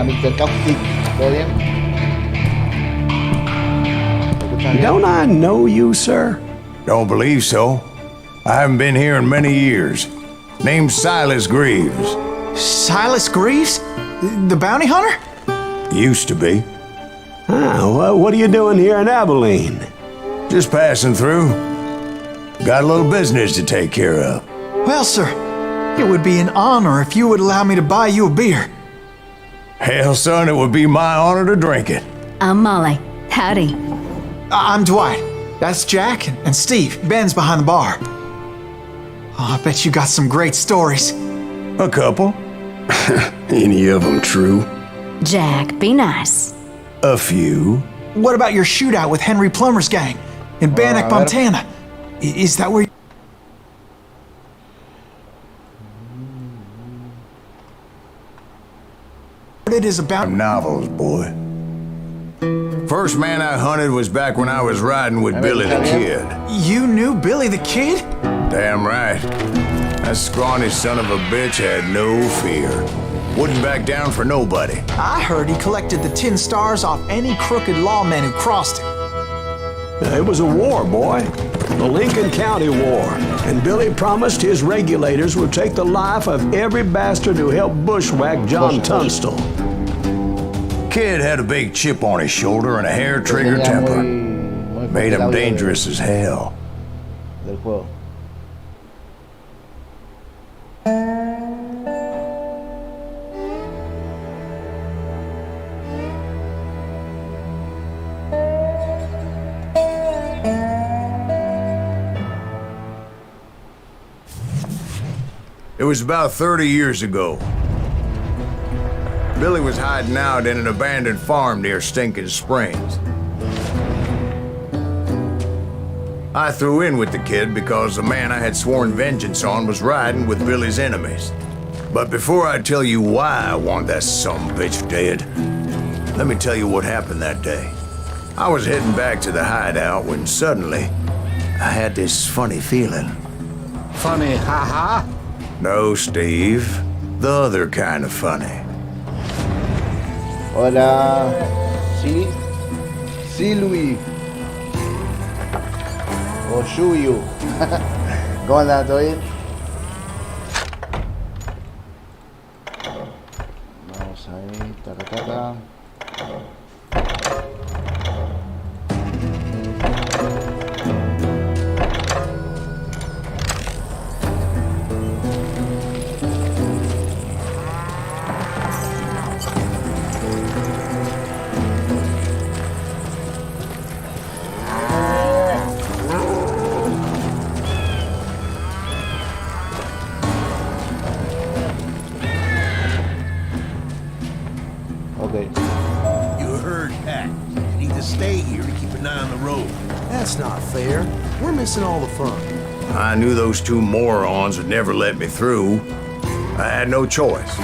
mixer caustic. ¿Todo bien? ¿Me escuchas bien? Don't I know you, sir? Don't believe so. I haven't been here in many years. Name's Silas Greaves. Silas Greaves? The bounty hunter? Used to be. Well, what are you doing here in Abilene? Just passing through. Got a little business to take care of. Well, sir, it would be an honor if you would allow me to buy you a beer. Hell, son, it would be my honor to drink it. I'm Molly. Howdy. I'm Dwight. That's Jack and Steve. Ben's behind the bar. Oh, I bet you got some great stories. A couple. Any of them true? Jack, be nice. A few. What about your shootout with Henry Plummer's gang in Bannock, Montana? Is that where it is about? Novels, boy. First man I hunted was back when I was riding with Billy the Kid. You knew Billy the Kid? Damn right. That scrawny son of a bitch had no fear. Wouldn't back down for nobody. I heard he collected the 10 stars off any crooked lawman who crossed him. It was a war, boy. The Lincoln County War. And Billy promised his regulators would take the life of every bastard who helped bushwhack John Tunstall. Kid had a big chip on his shoulder and a hair-trigger temper. Made him dangerous as hell. Del juego. It was about 30 years ago. Billy was hiding out in an abandoned farm near Stinking Springs. I threw in with the kid because the man I had sworn vengeance on was riding with Billy's enemies. But before I tell you why I want that sumbitch dead, let me tell you what happened that day. I was heading back to the hideout when suddenly I had this funny feeling. Funny, haha. No, Steve. The other kind of funny. Hola. Sí. Sí, Luis. O Shuyu. ¿Cómo andan? ¿Todo bien? Vamos ahí. Taca, taca. Okay. You heard Pat. You need to stay here to keep an eye on the road. That's not fair. We're missing all the fun. I knew those two morons would never let me through. I had no choice.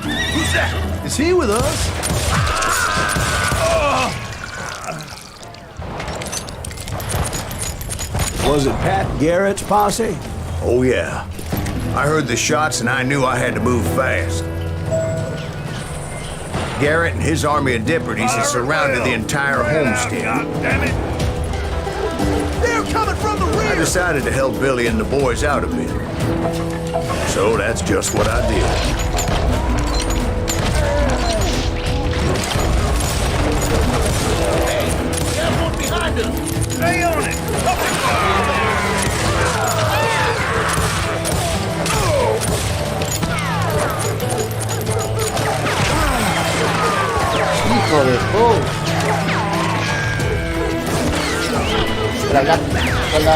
Who's that? Is he with us? Was it Pat Garrett's posse? Oh, yeah. I heard the shots and I knew I had to move fast. Garrett and his army of deputies had surrounded the entire homestead. God damn it! They're coming from the I rear! decided to help Billy and the boys out a bit. So that's just what I did. There's one behind us! Stay on it! Hijo de puta. Espera, acá. Espera.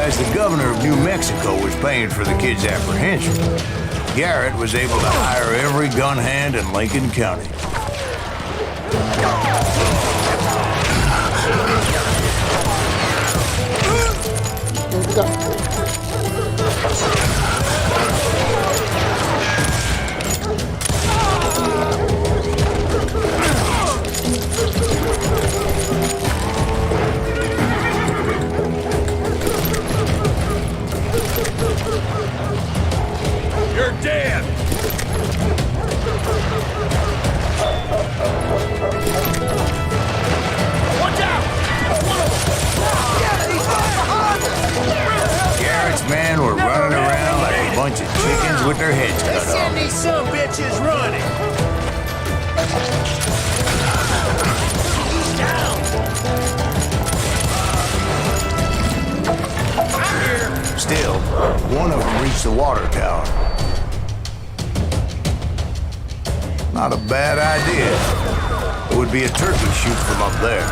As the governor of New Mexico was paying for the kid's apprehension, Garrett was able to hire every gun hand in Lincoln County. You're dead! Watch out! Garrett's men were running around like a bunch of chickens with their heads cut Let's send off. these some bitches running! He's down! I'm here! Still, one of them reached the water tower. Not a bad idea. It would be a turkey shoot from up there.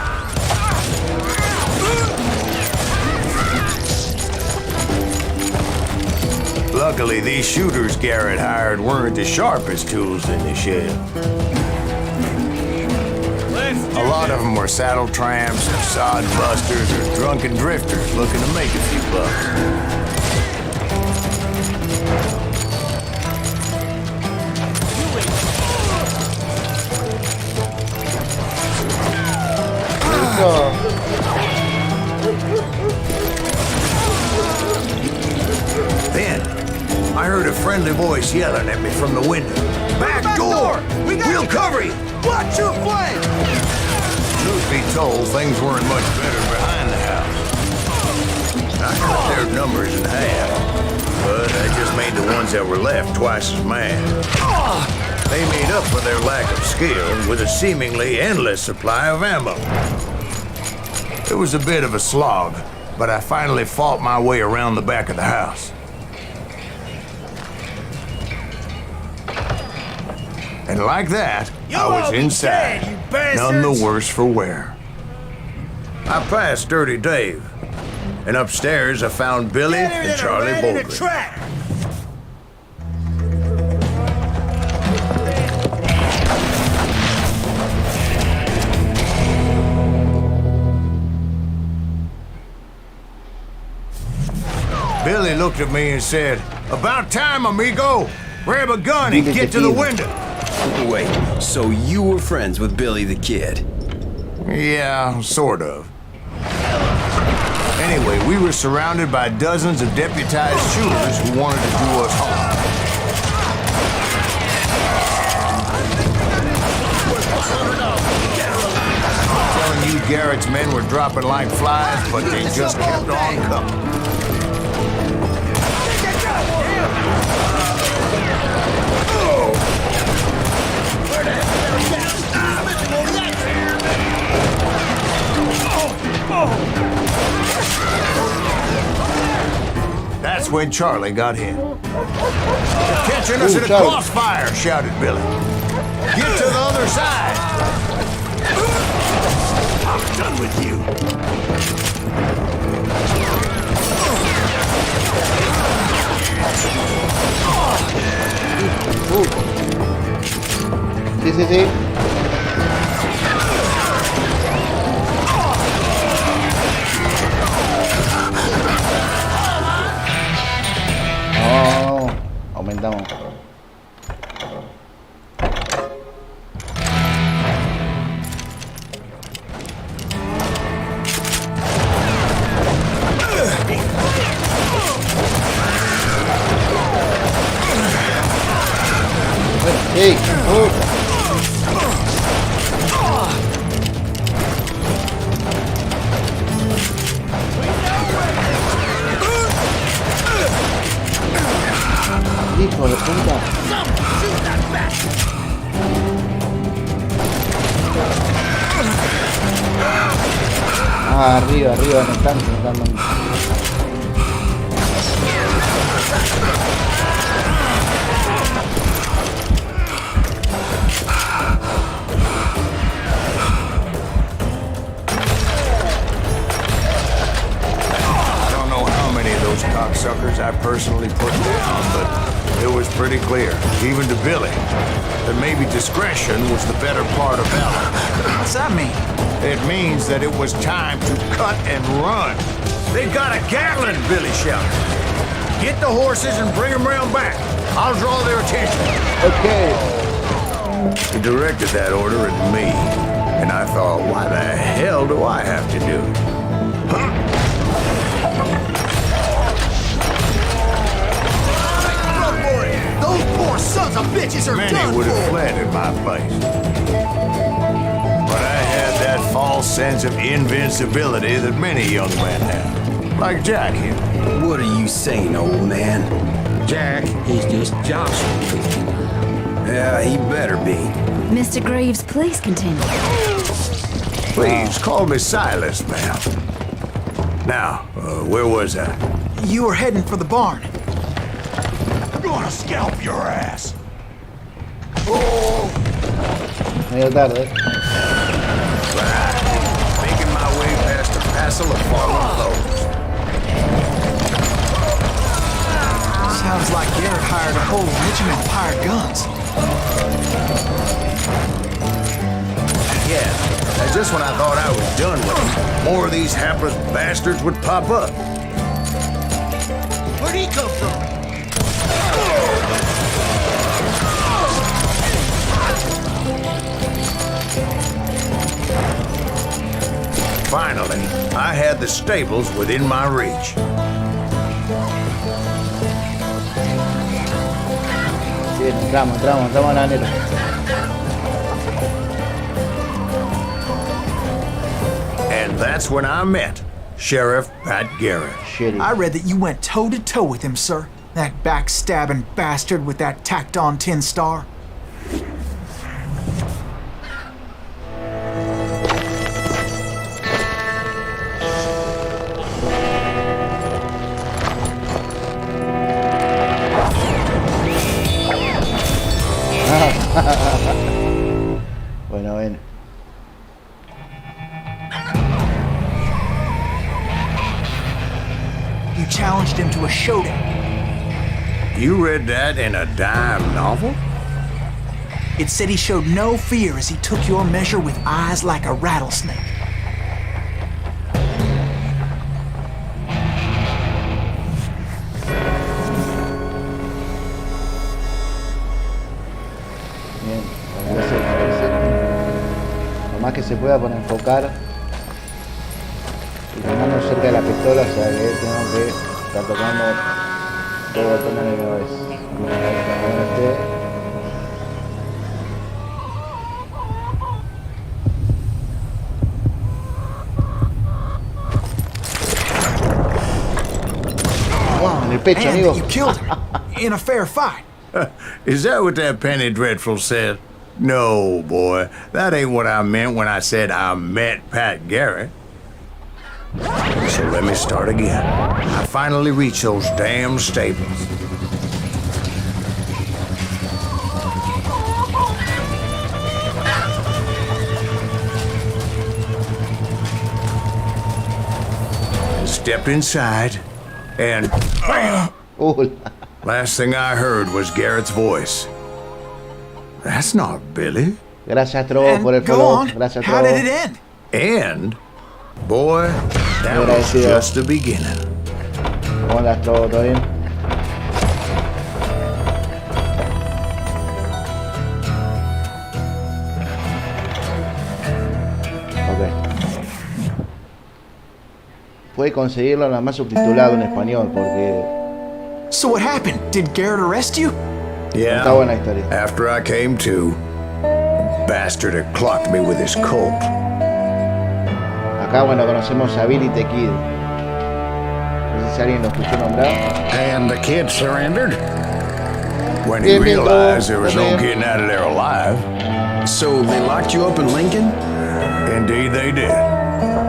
Luckily, these shooters Garrett hired weren't the sharpest tools in the shed. A lot of them were saddle tramps, or sod busters, or drunken drifters looking to make a few bucks. Then, I heard a friendly voice yelling at me from the window. Back door! We'll cover you! Watch your flank! Truth be told, things weren't much better behind the house. I cut their numbers in half, but I just made the ones that were left twice as mad. They made up for their lack of skill with a seemingly endless supply of ammo. It was a bit of a slog, but I finally fought my way around the back of the house. And like that, I was inside, none the worse for wear. I passed Dirty Dave, and upstairs I found Billy and Charlie Baldwin. Billy looked at me and said, "About time, amigo. Grab a gun and get to the window." Wait, so you were friends with Billy the Kid? Yeah, sort of. Anyway, we were surrounded by dozens of deputized shooters who wanted to do us harm. I'm telling you, Garrett's men were dropping like flies, but they just kept on coming. That's when Charlie got hit. "They're catching us in a crossfire," shouted Billy. "Get to the other side." "I'm done with you." Sí. No, aumentamos. Hey, hijo de puta. Ah, arriba, me están dando. Cocksuckers I personally put down, but it was pretty clear, even to Billy, that maybe discretion was the better part of valor. What's that mean? It means that it was time to cut and run. "They got a Gatling," Billy shouted. "Get the horses and bring them round back. I'll draw their attention." Okay. He directed that order at me, and I thought, why the hell do I have to do it? witches are Many done would have for. fled in my place. But I had that false sense of invincibility that many young men have. Like Jack here. What are you saying, old man? Jack, he's just jostling with you. Yeah, he better be. Mr. Greaves, please continue. Please, call me Silas, ma'am. Now, where was I? You were heading for the barn. I'm gonna scalp your ass. Medio tarde. Making my way past a passel of fallen foes. Sounds like Garrett hired a whole regiment of hired guns. Yeah, and just when I thought I was done with them, more of these hapless bastards would pop up. Where'd he come from? Finally, I had the stables within my reach. Sí, entramos a la neta. And that's when I met Sheriff Pat Garrett. Shitty. I read that you went toe-to-toe with him, sir. That backstabbing bastard with that tacked-on tin star. Bueno, ven. You challenged him to a showdown. You read that in a dime novel? It said he showed no fear as he took your measure with eyes like a rattlesnake. Bien. Lo más que se pueda para enfocar. Y con mano cerca de la pistola, o sea que tengo que estar tocando todo el botón a la misma vez. Wow, en el pecho, And amigo. that you killed him in a fair fight. Is that what that Penny Dreadful said? No, boy. That ain't what I meant when I said I met Pat Garrett. So let me start again. I finally reached those damn stables. And stepped inside, and last thing I heard was Garrett's voice. That's not Billy. Gracias, Trovo, And por el go follow. on. Gracias, How Trovo. did it end? And, boy, that was Agradecido. just the beginning. ¿Cómo andas, Trovo? ¿Todo bien? Ok. Puede conseguirlo nada más subtitulado en español porque So what happened? Did Garrett arrest you? Yeah. está buena la historia. After I came to, bastard had clocked me with his Colt. Acá, bueno, conocemos a Billy the Kid. No sé si alguien lo escuchó nombrar. And the kid surrendered? When he Bien, bien, realized there Trovo. was Bien, no bien. getting out of there alive. So they locked you up in Lincoln? Indeed they did.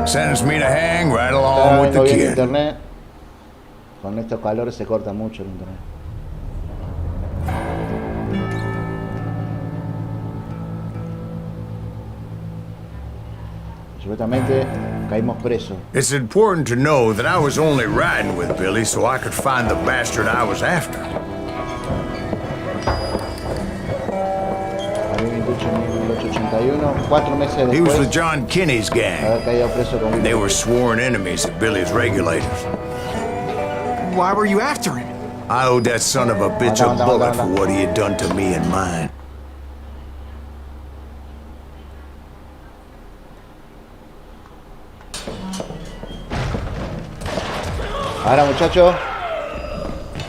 Sentenced me to hang right Está along with viendo the bien kid. internet. Con estos calores se corta mucho el internet. Supuestamente caímos presos. It's important to know that I was only riding with Billy so I could find the bastard I was after. Abril 1881, 4 meses He was después with John Kinney's de gang. haber caído preso con They Billy. were sworn enemies of Billy's regulators. Why were you after him? I owed that son of a bitch a bullet for what he had done to me and mine. Ahora, muchachos,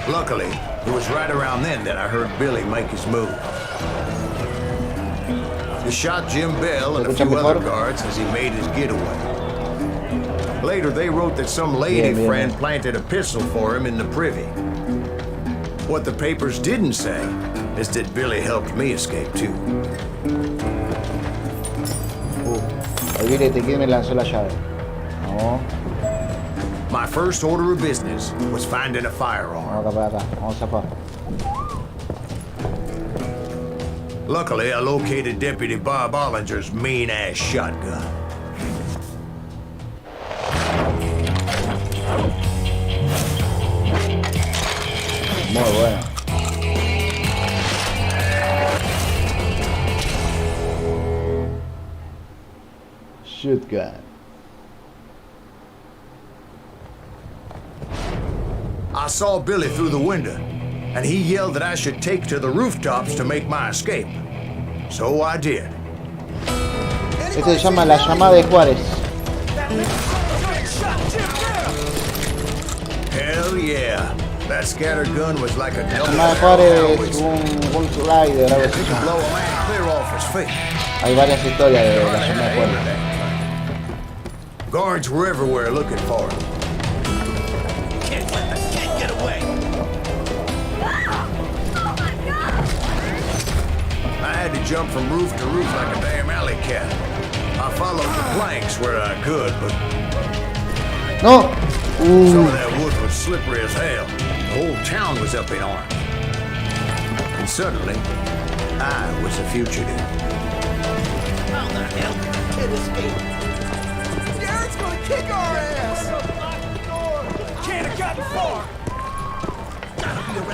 Luckily, It was right around then that I heard Billy make his move. He shot Jim Bell and a few other guards as he made his getaway. Later, they wrote that some lady friend planted a pistol for him in the privy. What the papers didn't say is that Billy helped me escape too. Ahí viene este kid me lanzó la llave. Vamos. My first order of business was finding a firearm. Vamos acá para acá. Vamos a zafar. Luckily, I located Deputy Bob Ollinger's mean-ass shotgun. Muy bueno. Shotgun. I saw Billy through the window, and he yelled that I should take to the rooftops to make my escape. So I did. Este se llama La Llamada de Juárez. Hell yeah. That scattergun was like a La double Llamada de barrel Juárez es un Bull Rider, algo así. to blow a man clear off his feet. Hay varias historias de La Llamada de Juárez. Guards were everywhere looking for him. Can't let the kid get away. I had to jump from roof to roof like a damn alley cat. I followed the planks where I could, but No. some of that wood was slippery as hell. The whole town was up in arms. And suddenly, I was a fugitive. How the hell did the kid escape? Garrett's gonna kick our ass! Can't have gotten far!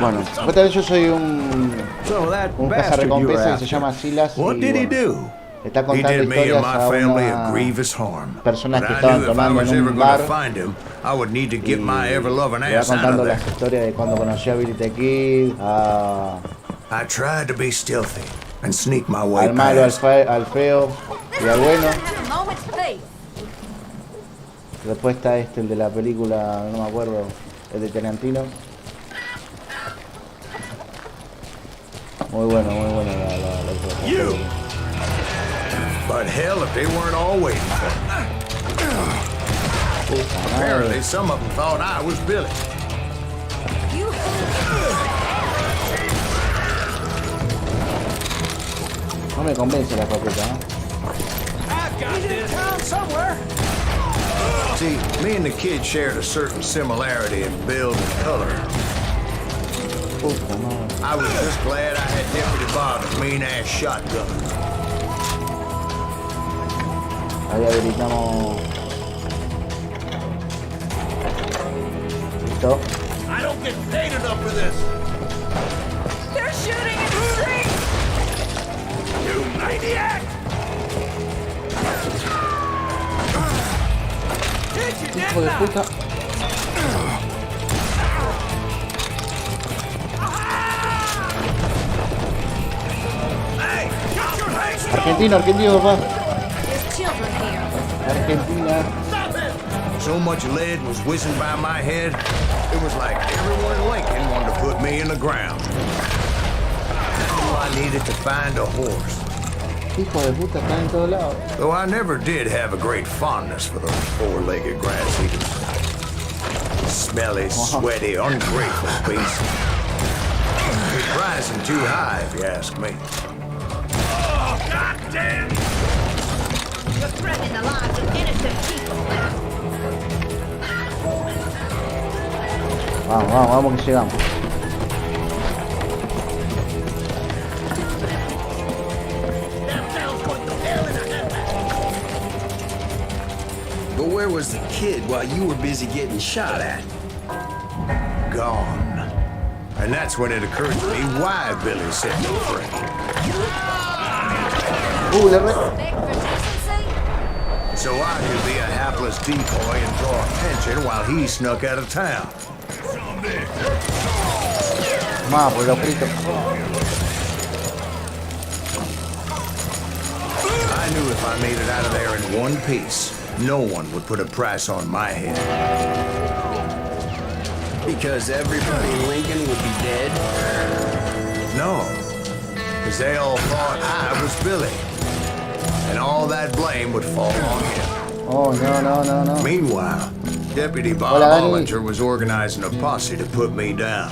Bueno, supuestamente yo soy un So that bastard you were cazarrecompensa que se after, llama Silas. What Y, did he bueno, do? está He contando did me and historias my a family a unas grievous harm. personas But que I estaban knew if I tomando was en ever un going bar. to find him, I would need to get my Y ever-loving le va ass out contando of las there. historias de cuando conoció a Billy the Kid, I tried to be stealthy and sneak my way al malo, past. al feo y al bueno. A moment's peace. Después está este, el de la película, no me acuerdo, el de Tarantino. Muy bueno la You! But hell, if they weren't all waiting for me. Apparently, some of them thought I was Billy. You No me convence la escopeta, ¿no? See, me and the kid shared a certain similarity in build and color. Puta madre. I was just glad I had Deputy Bob's mean-ass shotgun. Ahí habilitamos. Listo. I don't get paid enough for this! They're shooting in the street! You maniac! Hit you, Hijo de didn't I? puta. Hey, get your hands up! Argentino, papá. There's children here. Argentina. Stop it! So much lead was whizzing by my head, it was like everyone in Lincoln wanted to put me in the ground. I knew I needed to find a horse. Hijo de puta, están en todos lados. Though I never did have a great fondness for those four-legged grass eaters. Smelly, sweaty, ungrateful beasts. They're rising too high, if you ask me. Oh, goddamn! You're threatening the lives of innocent people. Vamos que llegamos. That town's going to hell in a But where was the kid while you were busy getting shot at? Gone. And that's when it occurred to me why Billy set me free. Le re... Respect for decency? So I could be a hapless decoy and draw a pension while he snuck out of town. Más, por los fritos. I knew if I made it out of there in one piece, no one would put a price on my head. Because everybody in Lincoln would be dead? No, because they all thought I was Billy. And all that blame would fall on him. Oh, no. Meanwhile, Deputy Bob Hola, Dani. Ollinger was organizing a posse to put me down.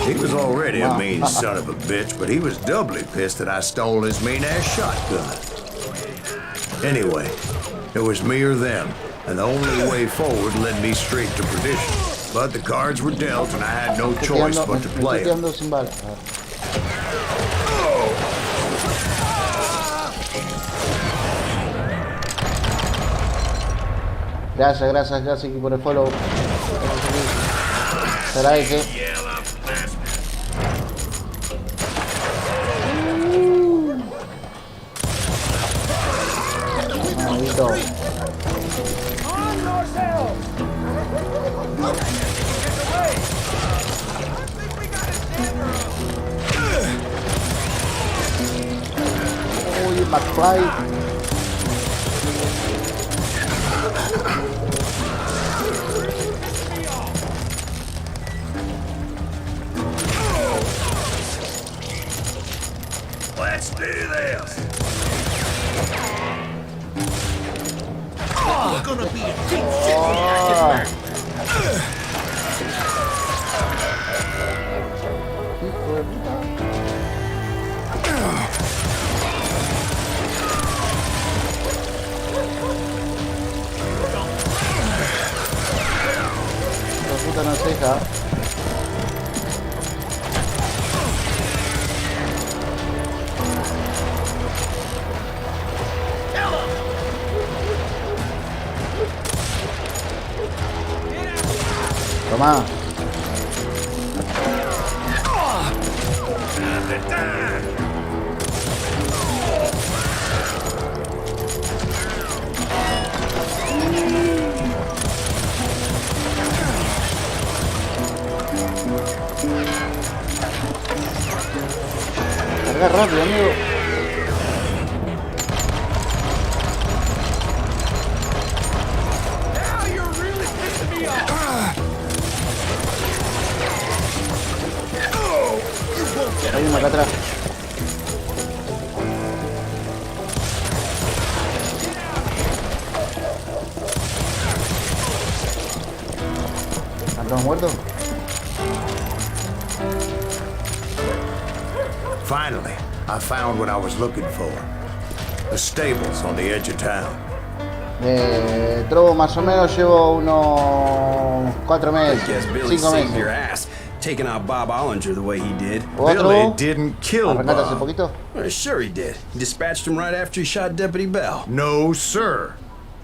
He was already a mean son of a bitch, but he was doubly pissed that I stole his mean-ass shotgun. Anyway, it was me or them, and the only way forward led me straight to perdition. But the cards were dealt, and I had no choice but to play Me estoy them. quedando sin balas. A ver. Gracias, Iki, por el follow. Se agradece. Maldito. Uy, McFly. Let's do this! We're gonna be a deep shit reacted, man. La puta no se deja. Toma. Carga rápido, amigo. Now you're really pissing me off. You won't get Hay uno acá atrás. ¿Están todos muertos? Finally, I found what I was looking for. The stables on the edge of town. Trobo más o menos llevo unos 4 meses, Guess Billy 5 saved your meses. ass, taking out Bob Ollinger the way he did. Billy Otro. didn't kill Arrancate hace Bob. poquito. Well, sure he did. He dispatched him right after he shot Deputy Bell. No, sir.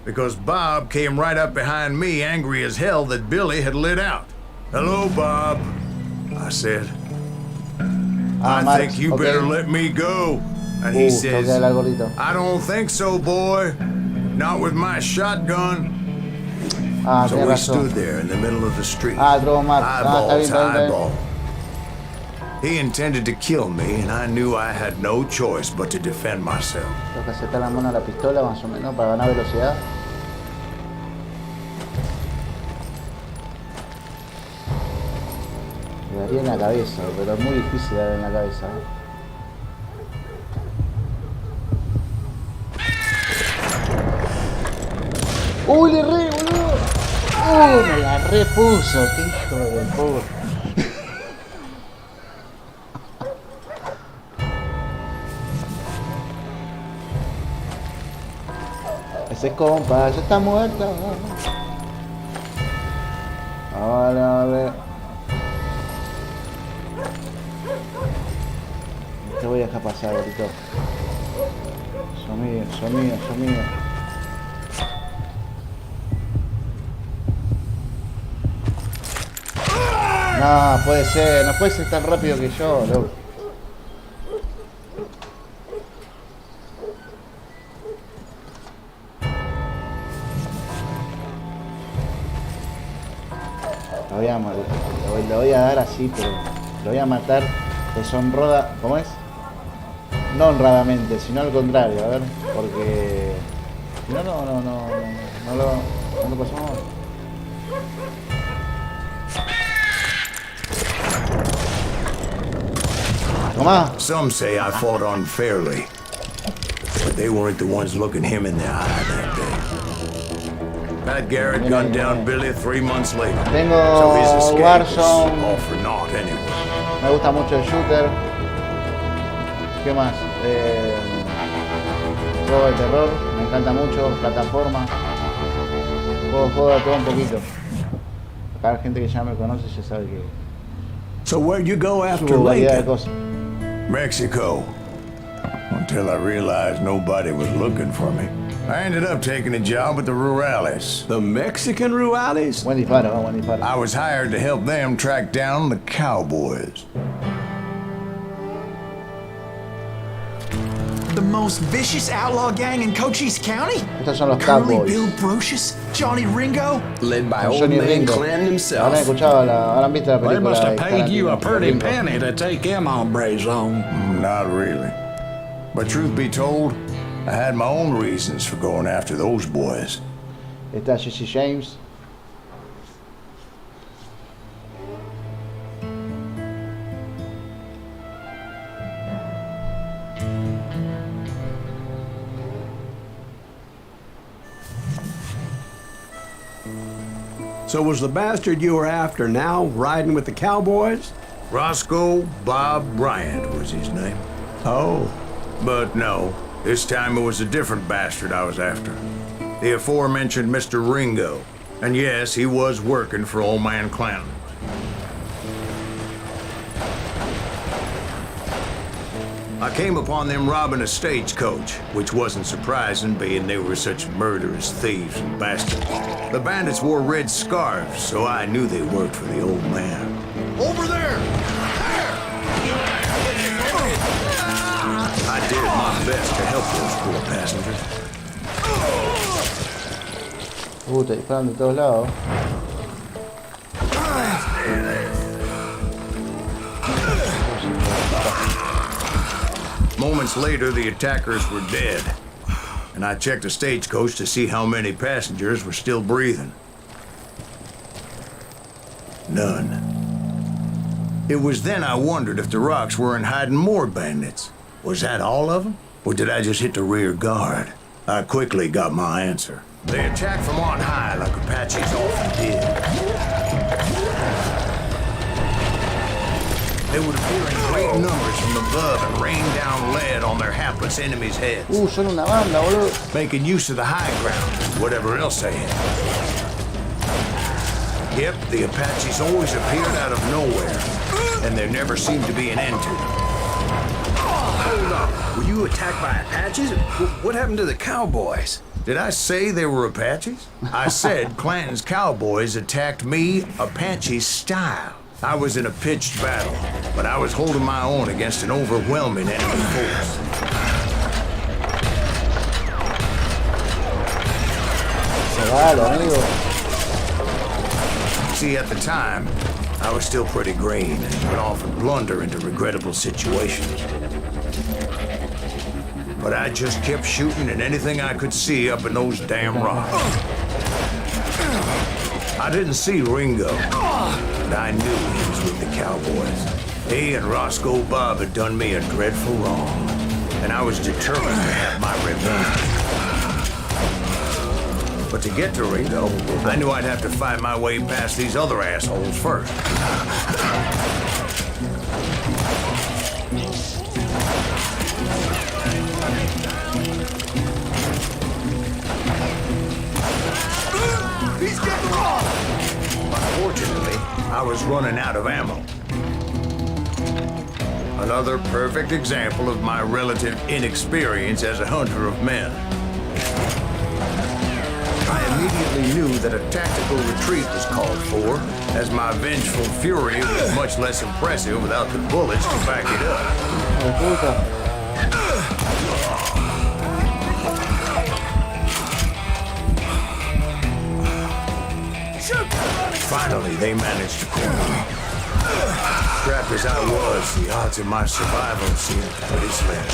Because Bob came right up behind me, angry as hell that Billy had lit out. Hello, Bob, I said. I Marx, think you okay. better let me go. And he Tengo que says, darle al gordito. I don't think so, boy. Not with my shotgun. Ah, So tenés we razón. stood there in the middle of the street. Ah, Trobo Marx. Ah, Eyeball está bien, to está bien, está bien. eyeball. He intended to kill me, and I knew I had no choice but to defend myself. Tengo que acercar la mano a la pistola más o menos para ganar velocidad. Le daría en la cabeza, pero es muy difícil dar en la cabeza. ¡Uy, le re, boludo! ¡Uy, me la repuso! ¡Qué hijo de puta! Ese compa ya está muerto. Ahora a ver. Te voy a dejar pasar, gordito. Son míos, son míos, son míos. No, puede ser, no puede ser tan rápido que yo, loco. Le voy a dar así, pero lo voy a matar deshonroda. ¿Cómo es? No honradamente, sino al contrario, a ver, porque si no, no lo pasamos. Tomá. Some say I fought unfairly, but they weren't the ones looking him in the eye that day. Pat Garrett gunned down Billy 3 months later. Tengo So his escape was Warzone. all for naught anyway. Me gusta mucho el shooter. ¿Qué más? Juego de terror, me encanta mucho. Plataforma. Juego de todo un poquito. Acá la gente que ya me conoce ya sabe que So where'd you go after subo variedad de Lincoln? cosas. Mexico. Until I realized nobody was looking for me. I ended up taking a job with the Rurales. The Mexican Rurales? Buen disparo, buen disparo. I was hired to help them track down the cowboys. The most vicious outlaw gang in Cochise County? Estos son los Curly Cowboys. Bill Brocious? Johnny Ringo? Led by Con old Johnny man Ringo. Clanton himself. Habrán escuchado, habrán visto la película. They must have de paid you a Tarantino, pretty Ringo. penny to take them hombres on. Not really. But truth be told, I had my own reasons for going after those boys. Está Jesse James. So was the bastard you were after now riding with the cowboys? Roscoe Bob Bryant was his name. Oh. But no, this time it was a different bastard I was after. The aforementioned Mr. Ringo. And yes, he was working for old man Clanton. I came upon them robbing a stagecoach, which wasn't surprising, being they were such murderous thieves and bastards. The bandits wore red scarves, so I knew they worked for the old man. Over there! I did my best to help those poor passengers. Te disparan de todos lados. Moments later, the attackers were dead, and I checked the stagecoach to see how many passengers were still breathing. None. It was then I wondered if the rocks weren't hiding more bandits. Was that all of them? Or did I just hit the rear guard? I quickly got my answer. They attacked from on high like Apaches often did. They would appear in great numbers from above and rain down lead on their hapless enemies' heads, Son una banda, boludo. making use of the high ground, whatever else they had. Yep, the Apaches always appeared out of nowhere, and there never seemed to be an end to them. Hold up. Were you attacked by Apaches? What happened to the cowboys? Did I say they were Apaches? I said Clanton's cowboys attacked me Apache style. I was in a pitched battle, but I was holding my own against an overwhelming enemy force. Claro, amigo. See, at the time, I was still pretty green and would often blunder into regrettable situations. But I just kept shooting at anything I could see up in those damn rocks. I didn't see Ringo, but I knew he was with the cowboys. He and Roscoe Bob had done me a dreadful wrong, and I was determined to have my revenge. But to get to Ringo, I knew I'd have to fight my way past these other assholes first. He's getting lost! Unfortunately, I was running out of ammo. Another perfect example of my relative inexperience as a hunter of men. I immediately knew that a tactical retreat was called for, as my vengeful fury was much less impressive without the bullets to back it up. Finally, they managed to corner me. Strapped as I was, the odds of my survival seemed pretty slim.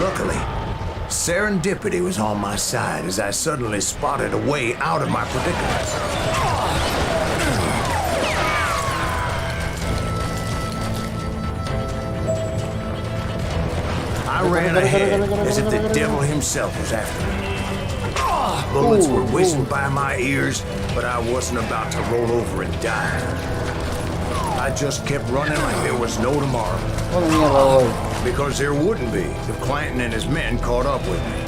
Luckily, serendipity was on my side as I suddenly spotted a way out of my predicament. ran ahead as if the devil himself was after me. Bullets were whizzing by my ears, but I wasn't about to roll over and die. I just kept running like there was no tomorrow. ¿Dónde mierda voy? Because there wouldn't be if Clanton and his men caught up with me.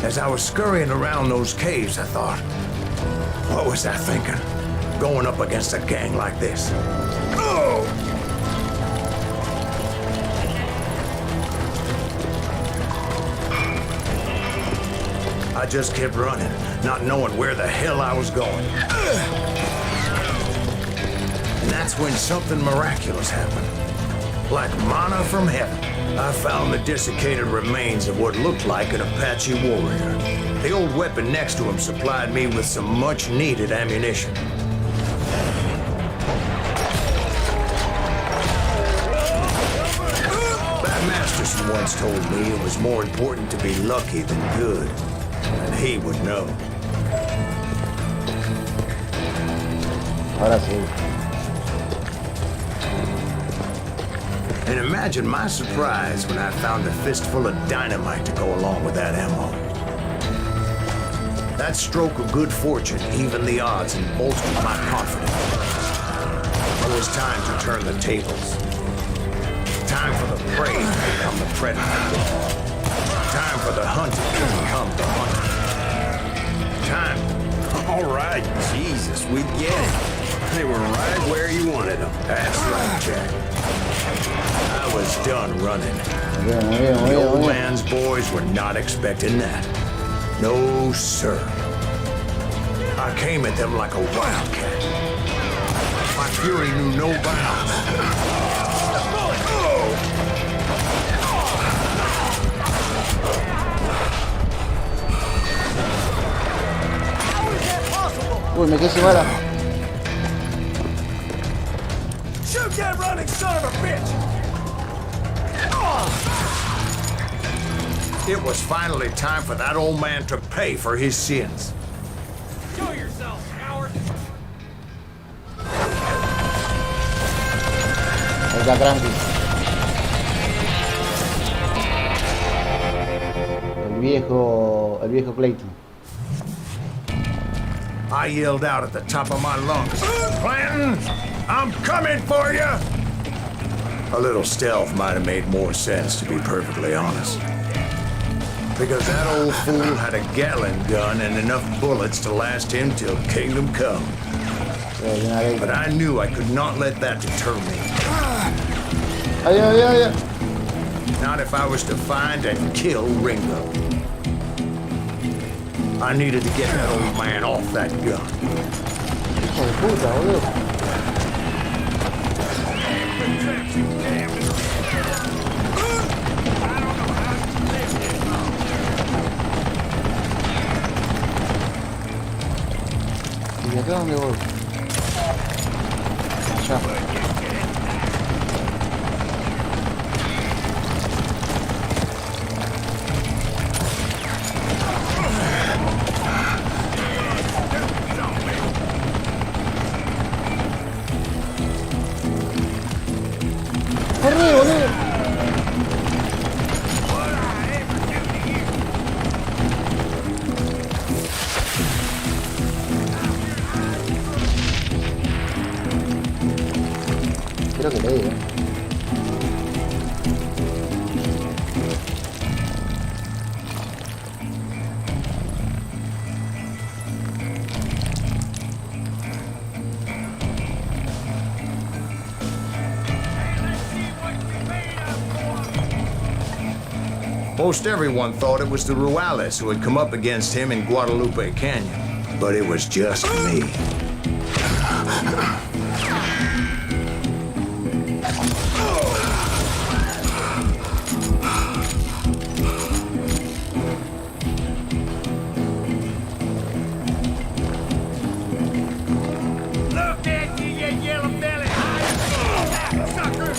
As I was scurrying around those caves, I thought, what was I thinking? Going up against a gang like this. Oh! I just kept running, not knowing where the hell I was going. And that's when something miraculous happened. Like manna from heaven, I found the desiccated remains of what looked like an Apache warrior. The old weapon next to him supplied me with some much-needed ammunition. Bat Masterson once told me it was more important to be lucky than good, and he would know. Ahora sí. And imagine my surprise when I found a fistful of dynamite to go along with that ammo. That stroke of good fortune evened the odds and bolstered my confidence. It was time to turn the tables. Time for the prey to become the predator. Time for the hunted to become the hunter. Time. All right, Jesus, we get it. They were right where you wanted them. That's right, Jack. I was done running. Muy bien, muy bien, muy The bien, old muy bien. man's boys were not expecting that. No, sir. I came at them like a wildcat. My fury knew no bounds. Uy, me quedé sin bala. Shoot that running son of a bitch! It was finally time for that old man to pay for his sins. Show yourself, coward! Ahí está, tranqui. El viejo Clayton. I yelled out at the top of my lungs, Clanton, I'm coming for you! A little stealth might have made more sense, to be perfectly honest. Because that old fool had a Gatling gun and enough bullets to last him till kingdom come. But I knew I could not let that deter me. Not if I was to find and kill Ringo. I needed to get that old man off that gun. Hijo de puta, boludo. ¿Y acá dónde voy? Allá. ¡Corre, boludo! Creo que le digo. Most everyone thought it was the Ruales who had come up against him in Guadalupe Canyon, but it was just me. Look at you, you yellow-bellied hide! Sucker!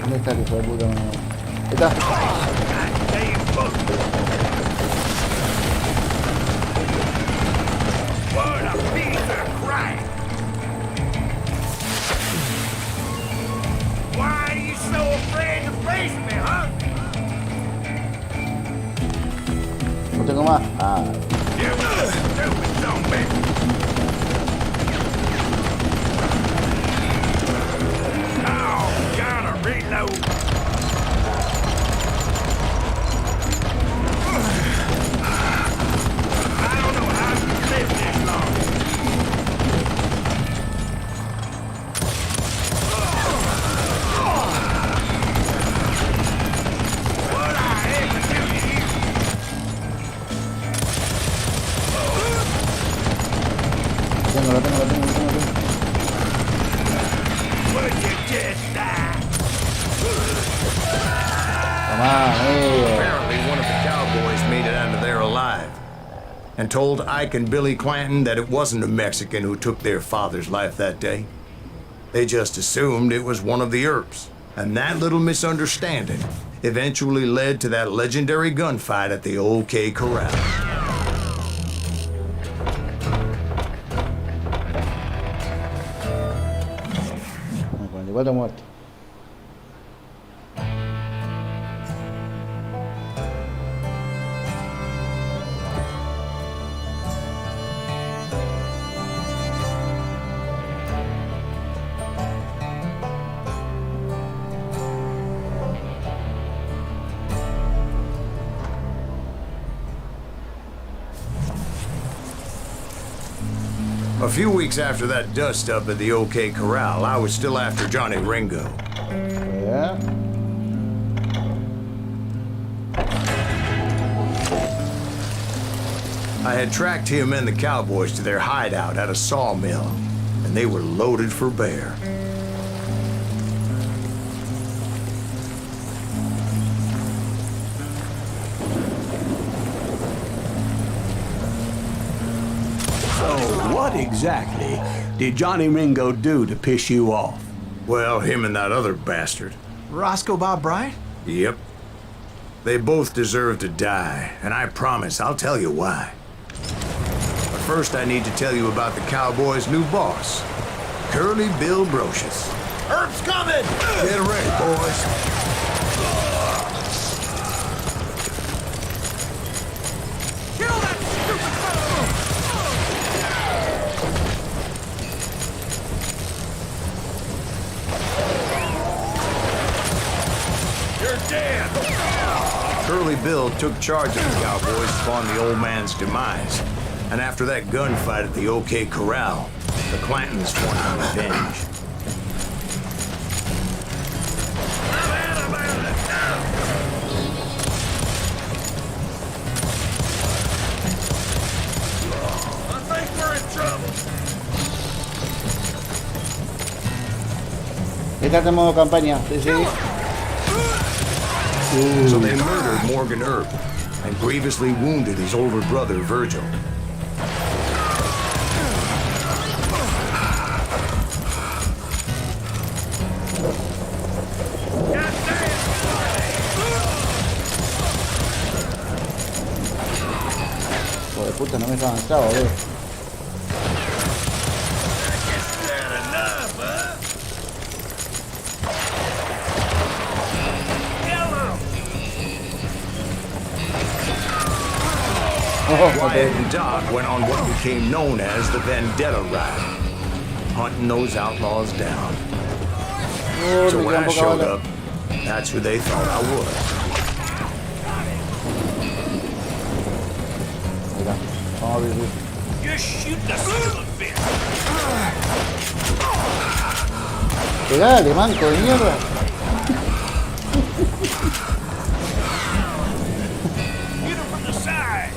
¿Dónde está el hijo de puta? Ahí está. What a piece of crap! Why Ah, You stupid zombie! Oh, gotta reload! I don't know how you live this long. What I ever do to you? lo tengo. Would you just die? Tomá, amigo. Apparently, one of the cowboys made it out of there alive and told Ike and Billy Clanton that it wasn't a Mexican who took their father's life that day. They just assumed it was one of the Earps, and that little misunderstanding eventually led to that legendary gunfight at the OK Corral. Ah, 44 muertos. A few weeks after that dust-up at the OK Corral, I was still after Johnny Ringo. Yeah. I had tracked him and the cowboys to their hideout at a sawmill, and they were loaded for bear. What exactly did Johnny Ringo do to piss you off? Well, him and that other bastard. Roscoe Bob Bryant? Yep. They both deserve to die, and I promise I'll tell you why. But first I need to tell you about the Cowboys' new boss, Curly Bill Brocious. Herb's coming! Get ready, boys. Kill that stupid fellow! You're dead! Curly Bill took charge of the Cowboys upon the old man's demise. And after that gunfight at the OK Corral, the Clantons wanted revenge. I think we're in trouble. Estás en modo campaña. Sí, sí. So they murdered Morgan Earp and grievously wounded his older brother, Virgil. Hijo de puta, no me dejaban entrar, boludo. Wyatt and Doc went on what became known as the Vendetta Ride, hunting those outlaws down. Oh, So me when queda I poca showed bala. up, that's who they thought I was. Mira, vamos a abrir. Just shoot the son of a bitch. Pegale, manco de mierda. Get him from the side.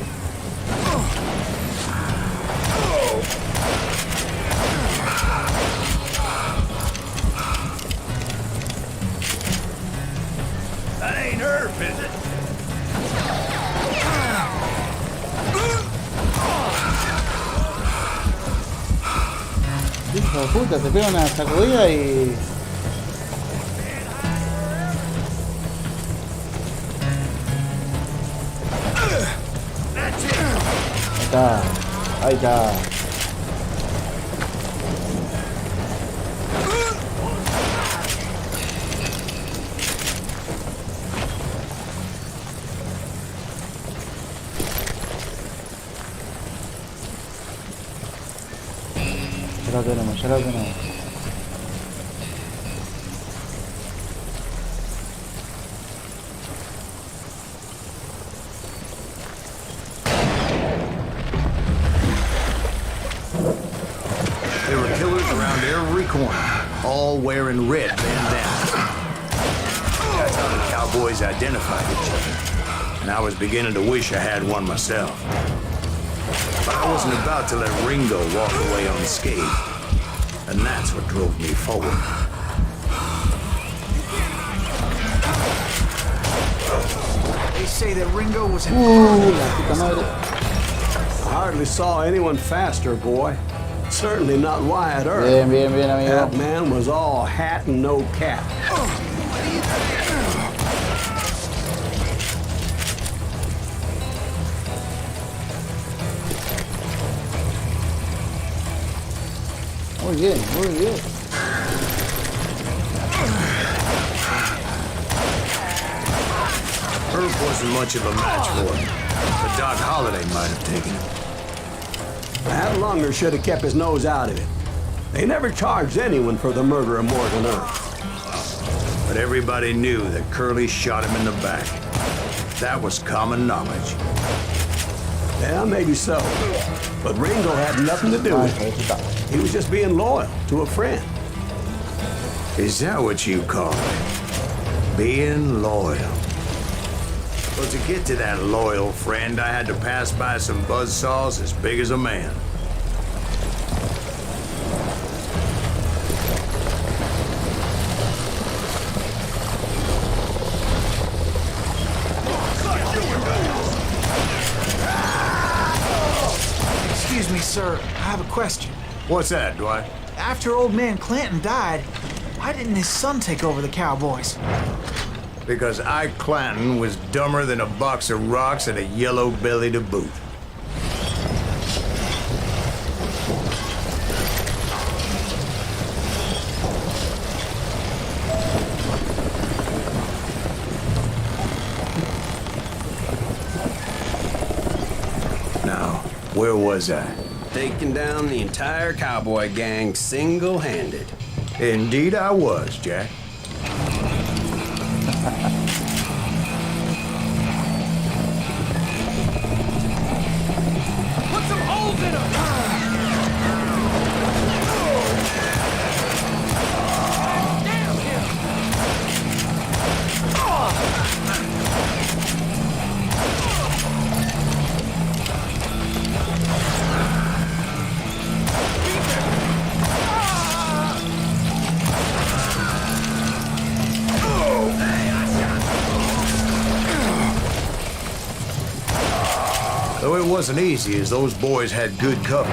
That ain't Herb, is it? Hijo de puta, te pega una sacudida y... That's it. Ahí está. Ahí está. Ya lo tenemos, ya lo tenemos. There were killers around every corner, all wearing red bandanas. That's how the cowboys identified each other. And I was beginning to wish I had one myself. But I wasn't about to let Ringo walk away unscathed. And that's what drove me forward. They say that Ringo was in La puta madre. I hardly saw anyone faster, boy. Certainly not Wyatt Earp. Bien, bien, bien, amigo. That man was all hat and no cap. Muy bien, muy bien. Herb wasn't much of a match for him, but Doc Holliday might have taken him. That Lunger should have kept his nose out of it. They never charged anyone for the murder of Morgan Earp. But everybody knew that Curly shot him in the back. That was common knowledge. Yeah, maybe so. But Ringo had nothing to do Ay, with it. joder, puta. He was just being loyal to a friend. Is that what you call it? Being loyal. Well, to get to that loyal friend, I had to pass by some buzzsaws as big as a man. Excuse me, sir. I have a question. What's that, Dwight? After old man Clanton died, why didn't his son take over the Cowboys? Because Ike Clanton was dumber than a box of rocks and a yellow belly to boot. Now, where was I? Taking down the entire cowboy gang single-handed. Indeed I was, Jack. Put some holes in them! Though it wasn't easy, as those boys had good cover.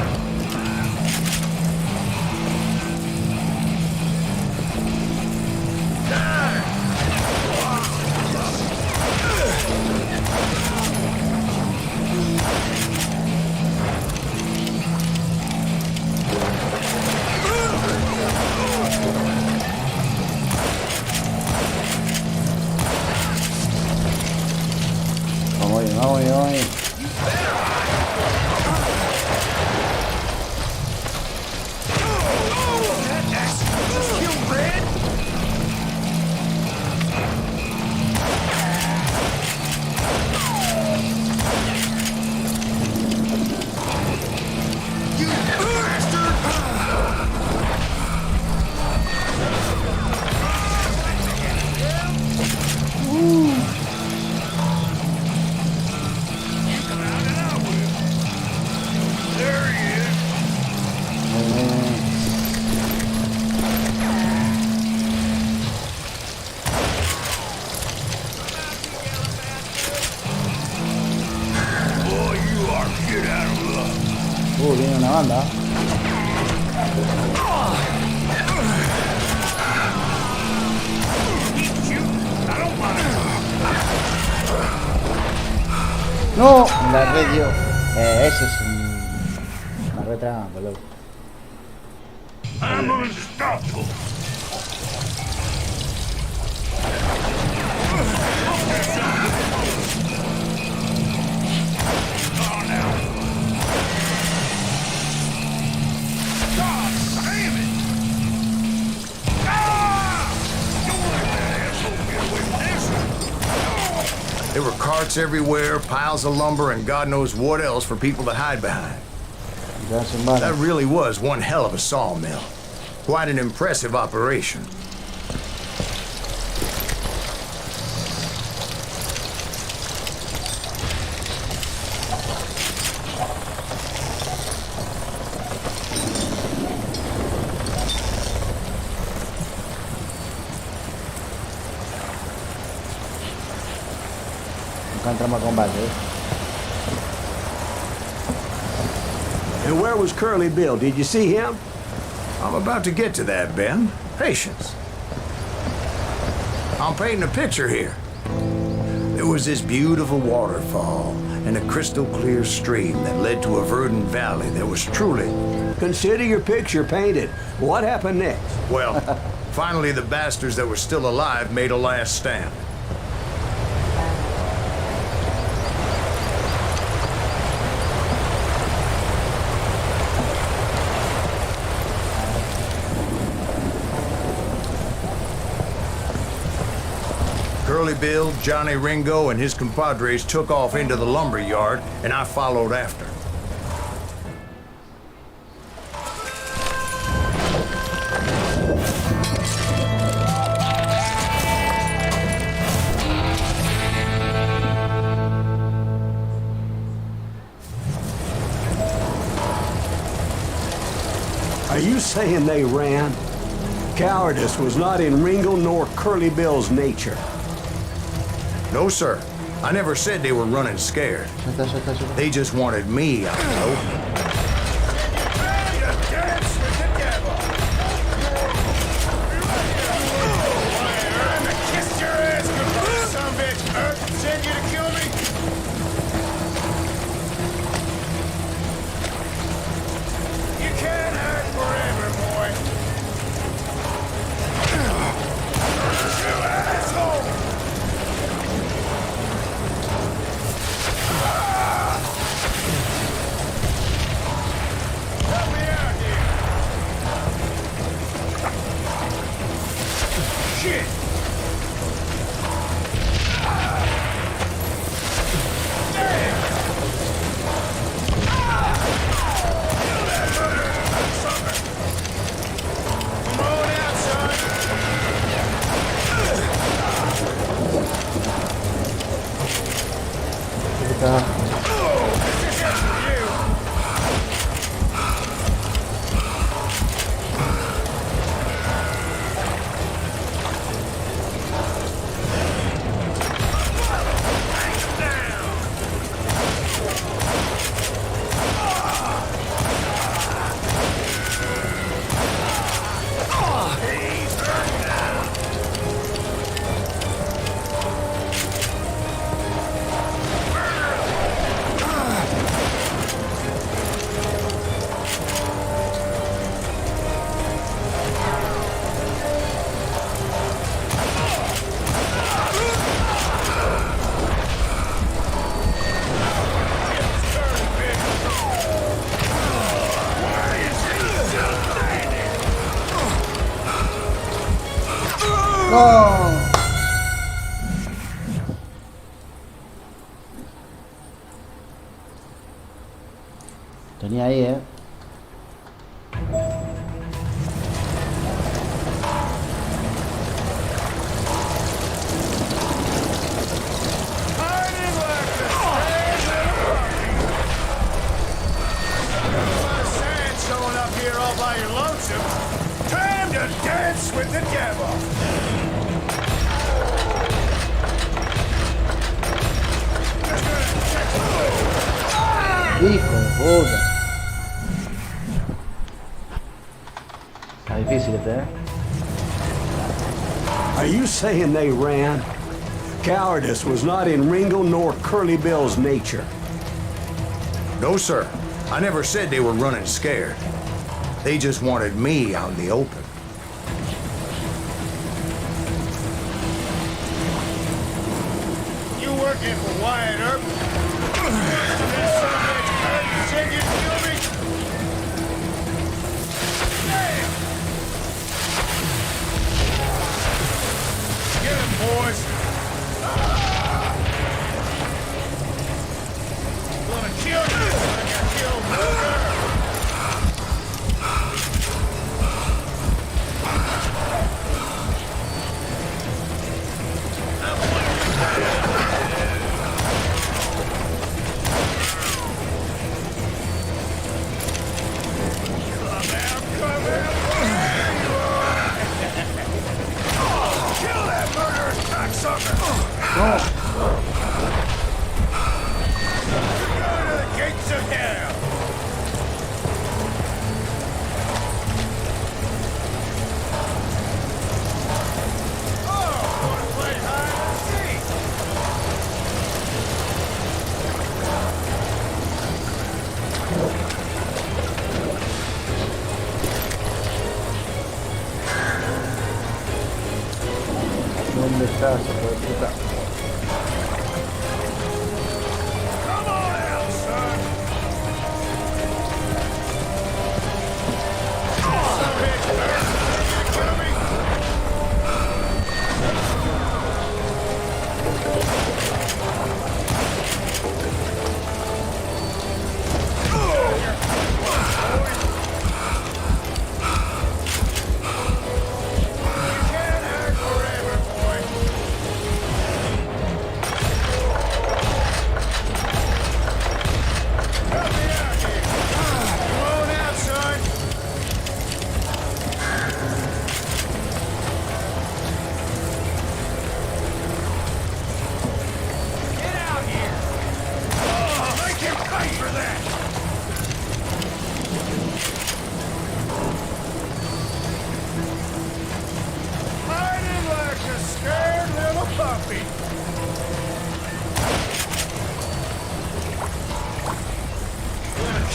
Vamos bien, vamos bien, vamos bien. Viene una banda. No, la red dio. Eso es una retrampa, loco. I'm unstoppable. were carts everywhere, piles of lumber, and God knows what else for people to hide behind. Ya sin balas. That really was one hell of a sawmill. Quite an impressive operation. Acá entramos a combate. And where was Curly Bill? Did you see him? I'm about to get to that, Ben. Patience. I'm painting a picture here. There was this beautiful waterfall and a crystal clear stream that led to a verdant valley that was truly... Consider your picture painted. What happened next? Well, finally the bastards that were still alive made a last stand. Curly Bill, Johnny Ringo, and his compadres took off into the lumber yard, and I followed after. Are you saying they ran? Cowardice was not in Ringo nor Curly Bill's nature. No, sir. I never said they were running scared. Ya está. They just wanted me out in the open. ¡No! Tenía ahí, ¿eh? Hijo de puta. Está difícil este, ¿eh? Are you saying they ran? Cowardice was not in Ringo nor Curly Bill's nature. No, sir. I never said they were running scared. They just wanted me out in the open. You working for Wyatt Earp? Said you'd kill me? Damn! Get him, boys!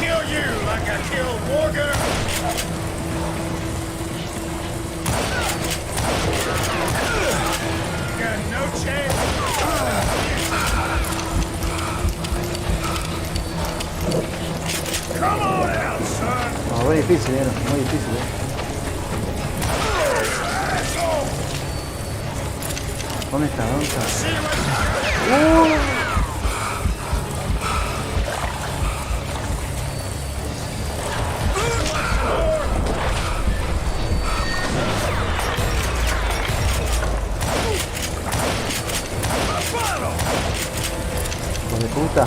kill you like I killed Morgan. Got no chance. Come on out, son. No, muy difícil, muy difícil. ¿Dónde está? ¿Dónde está? Hijo de puta.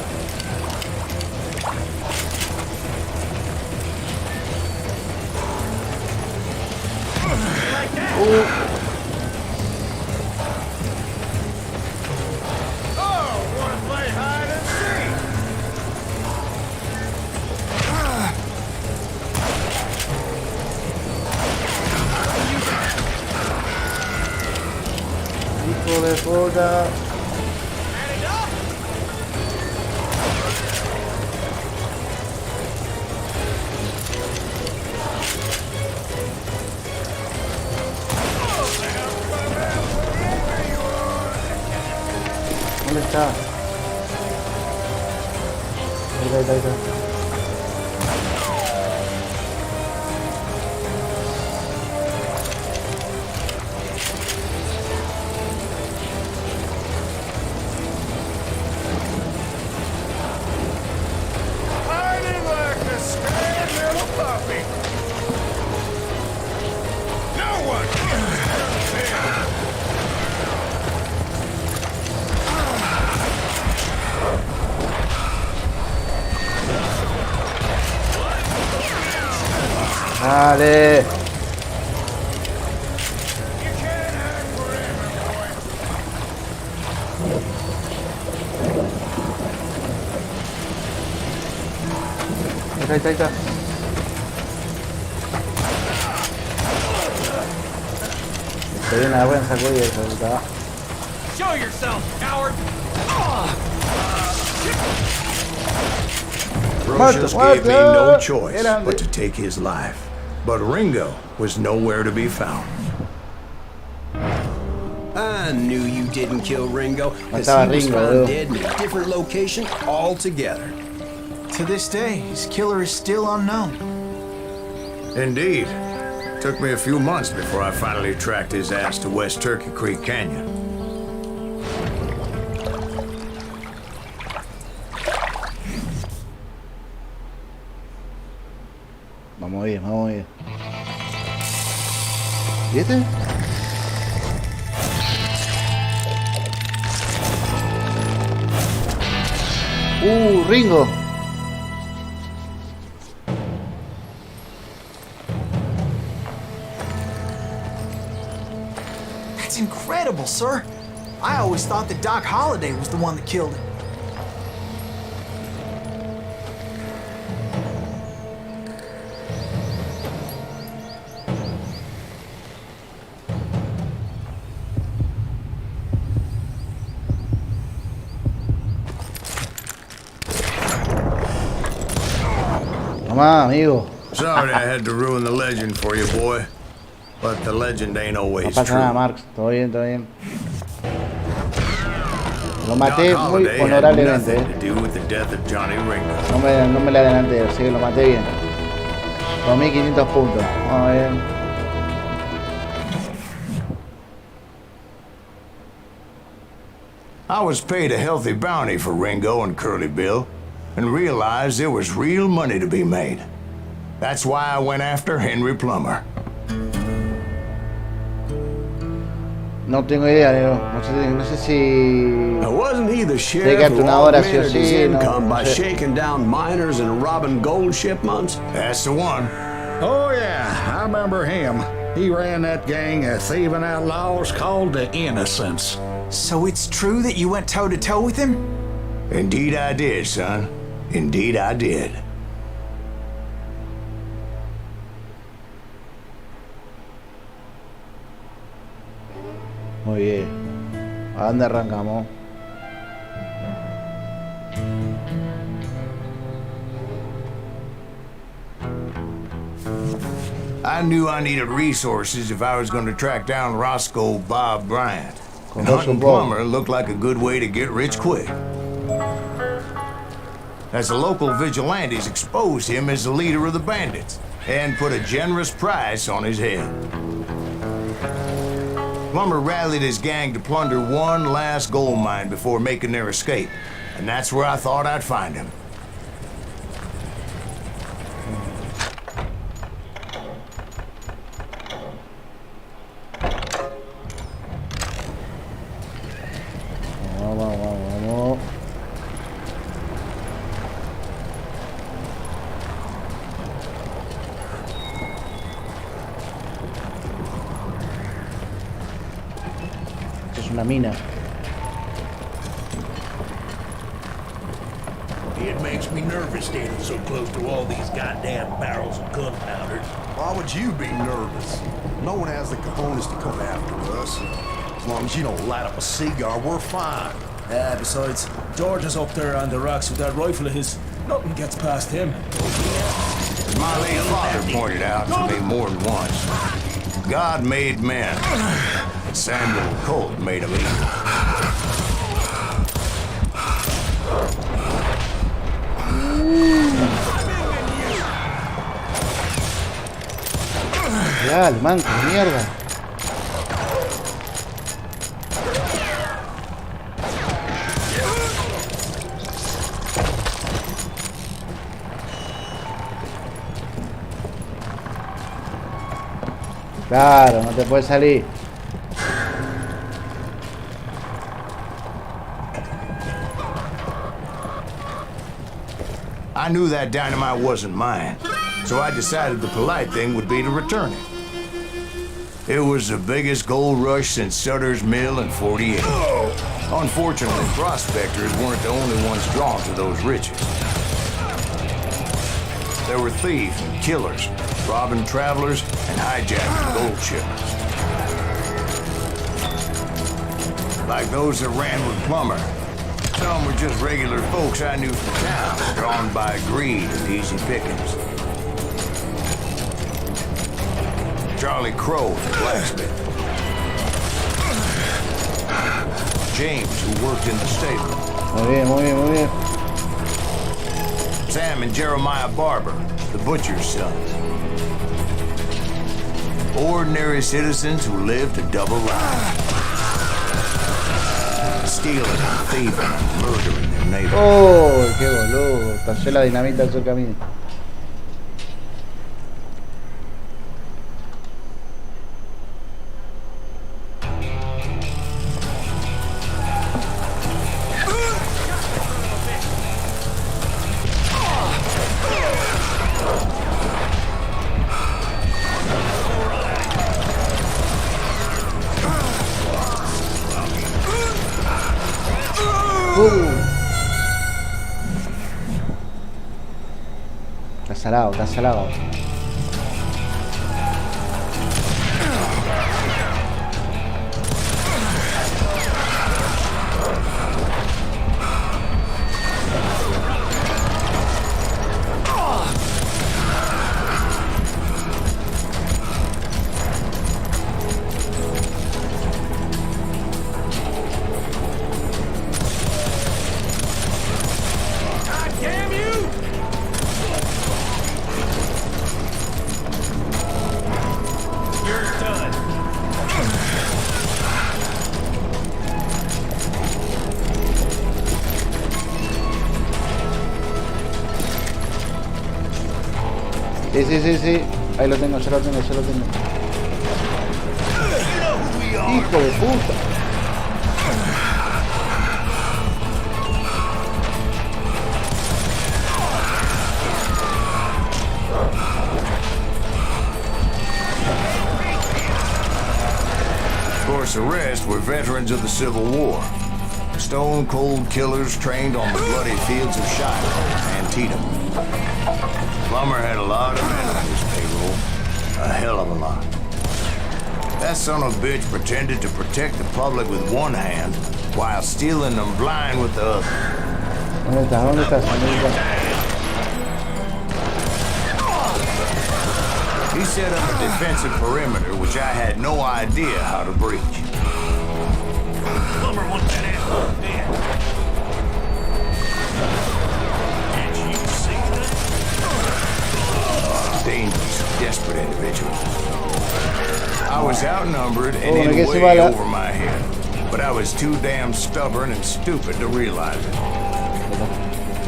Hijo de puta. ¿Dónde está? Ahí está. Hiding like a scared little puppy. No one Dale. Ahí está. Se viene la buena sacudida esa puta. Show yourself, coward! Brocious What gave me no choice Get out but there. to take his life. But Ringo was nowhere to be found. I knew you didn't kill Ringo, because Mataba he was Ringo, found dude. dead in a different location altogether. To this day, his killer is still unknown. Indeed. Took me a few months before I finally tracked his ass to West Turkey Creek Canyon. Vamos bien. ¿Y este? Ringo. That's incredible, sir. I always thought that Doc Holliday was the one that killed him. Mamá, amigo. Sorry I had to ruin the legend for you, boy. But the legend ain't No always pasa nada, true. Marx. Todo bien. Lo Doc maté muy Holliday had honorablemente. nothing to do with the death of Johnny Ringo. No me le adelanté, así que lo maté bien. 2500 puntos. Vamos bien. I was paid a healthy bounty for Ringo and Curly Bill, and realized there was real money to be made. That's why I went after Henry Plummer. No tengo idea, Nero. No sé si... Now, wasn't he the que sheriff darte who una hora, sí o augmented his sí, no, income no by sé. shaking down miners and robbing gold shipments? That's the one. Oh, yeah, I remember him. He ran that gang of thieving outlaws called the Innocents. So it's true that you went toe-to-toe with him? Indeed I did, son. Indeed I did. Muy bien. ¿A dónde arrancamos? I knew I needed resources if I was going to track down Roscoe Bob Bryant. And Roscoe hunting Bob. Plummer looked like a good way to get rich quick. As the local vigilantes exposed him as the leader of the bandits and put a generous price on his head. Plummer rallied his gang to plunder one last gold mine before making their escape, and that's where I thought I'd find him. Vamos. Esto es una mina. It makes me nervous standing so close to all these goddamn barrels of gunpowder. Why would you be nervous? No one has the cojones to come after us. As long as you don't light up a cigar, we're fine. Besides, George is up there on the rocks with that rifle of his. Nothing gets past him. As my late father pointed out to me more than once, God made men, and Samuel Colt made them equal. Ya, el manco, mierda. Claro, no te puedes salir. I knew that dynamite wasn't mine, so I decided the polite thing would be to return it. It was the biggest gold rush since Sutter's Mill in '48. Unfortunately, prospectors weren't the only ones drawn to those riches. There were thieves and killers, robbing travelers and hijacking gold shipments. Like those that ran with Plummer. Some were just regular folks I knew from town, drawn by greed and easy pickings. Charlie Crow, the blacksmith. James, who worked in the stable. Muy bien, muy bien, muy bien. Sam and Jeremiah Barber, the butcher's sons. Ordinary citizens who lived a double life. Stealing and thieving and murdering their neighbors. Oh, qué boludo. Tallé la dinamita en su camino. Está salado, está salado. Sí. Ahí lo tengo, ya lo tengo. Hijo de puta. Of course, the rest were veterans of the Civil War. Stone-cold killers trained on the bloody fields of Shiloh and Antietam. Plummer had a lot of men on his payroll. A hell of a lot. That son of a bitch pretended to protect the public with one hand while stealing them blind with the other. ¿Dónde estás? He set up a defensive perimeter, which I had no idea how to breach. Plumber wants that asshole dead. Can't you see that? Dangerous, desperate individual. I was outnumbered and Oh, I in guess way about that. over my head, but I was too damn stubborn and stupid to realize it.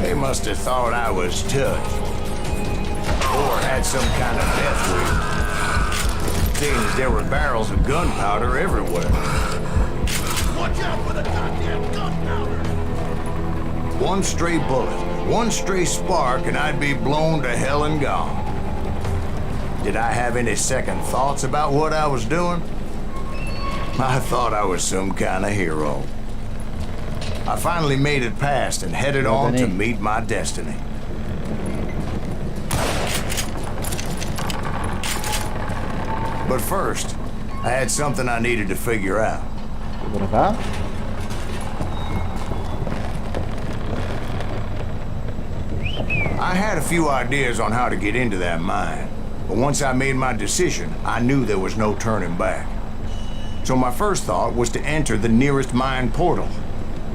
They must have thought I was touched, or had some kind of death wish, seeing as there were barrels of gunpowder everywhere. Watch out for the goddamn gunpowder! One stray bullet, one stray spark, and I'd be blown to hell and gone. Did I have any second thoughts about what I was doing? I thought I was some kind of hero. I finally made it past and headed on to meet my destiny. But first, I had something I needed to figure out. ¿Por acá? I had a few ideas on how to get into that mine, but once I made my decision, I knew there was no turning back. So my first thought was to enter the nearest mine portal.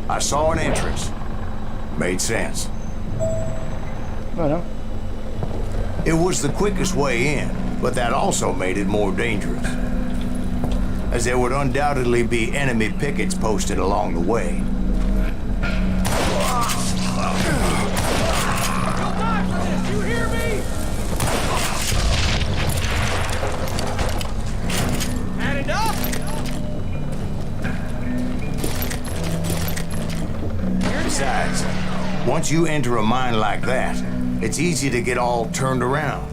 I saw an entrance. Made sense. Bueno. It was the quickest way in, but that also made it more dangerous, as there would undoubtedly be enemy pickets posted along the way. You hear me? Had enough? Besides, once you enter a mine like that, it's easy to get all turned around.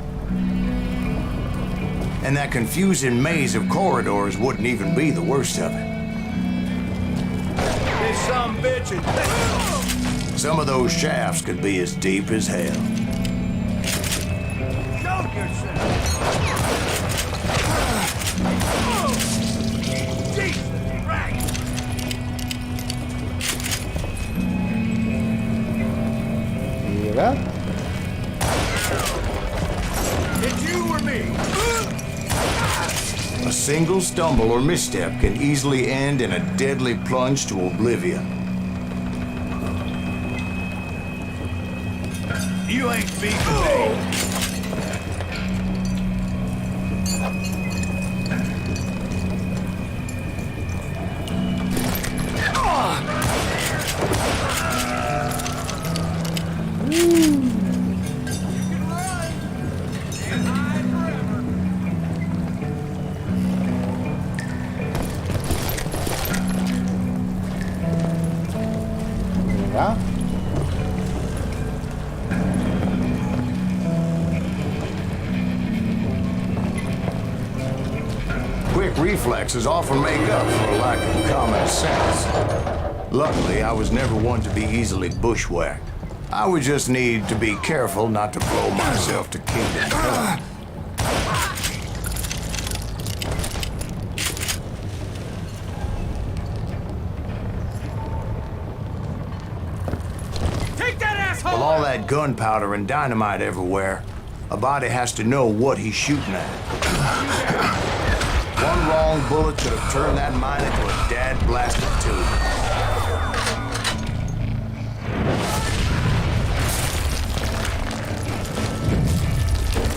And that confusing maze of corridors wouldn't even be the worst of it. This some bitches. Some of those shafts could be as deep as hell. Show yourself. Jesus Christ. ¿Y acá? It's you or me. A single stumble or misstep can easily end in a deadly plunge to oblivion. You ain't beating me. ¿Acá? Quick reflexes often make up for a lack of common sense. Luckily, I was never one to be easily bushwhacked. I would just need to be careful not to blow myself to kingdom come. Take that asshole! With all that gunpowder and dynamite everywhere, a body has to know what he's shooting at. One wrong bullet could have turned that mine into a dad-blasted tube.